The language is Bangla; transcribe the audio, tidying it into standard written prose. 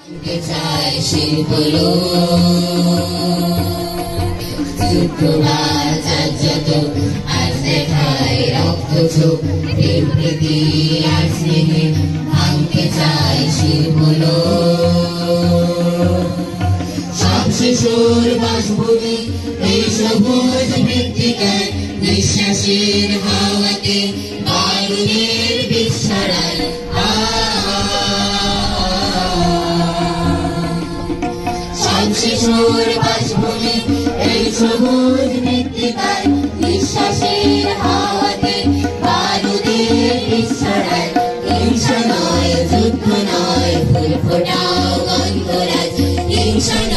চাই শিল্পলো যুদ্ধবাজ যত আজ দেখায় রক্ত চোখ প্রীতি আর স্নেহে ভাঙতে চাই শিল্পলো সব শিশুর বাসভূমি এই সবুজ মৃত্তিকায় নিঃশ্বাসের হাওয়াতে বায়ুর বিছড়ায় শিশুর বাসভূমি এই সবুজ মৃত্তিকায় নিঃশ্বাসের হাওয়াতে বারুদের বিছড়ায় হিংসা নয় যুদ্ধ নয় ফুল ফোটাও গন্ধরাজ হিংসা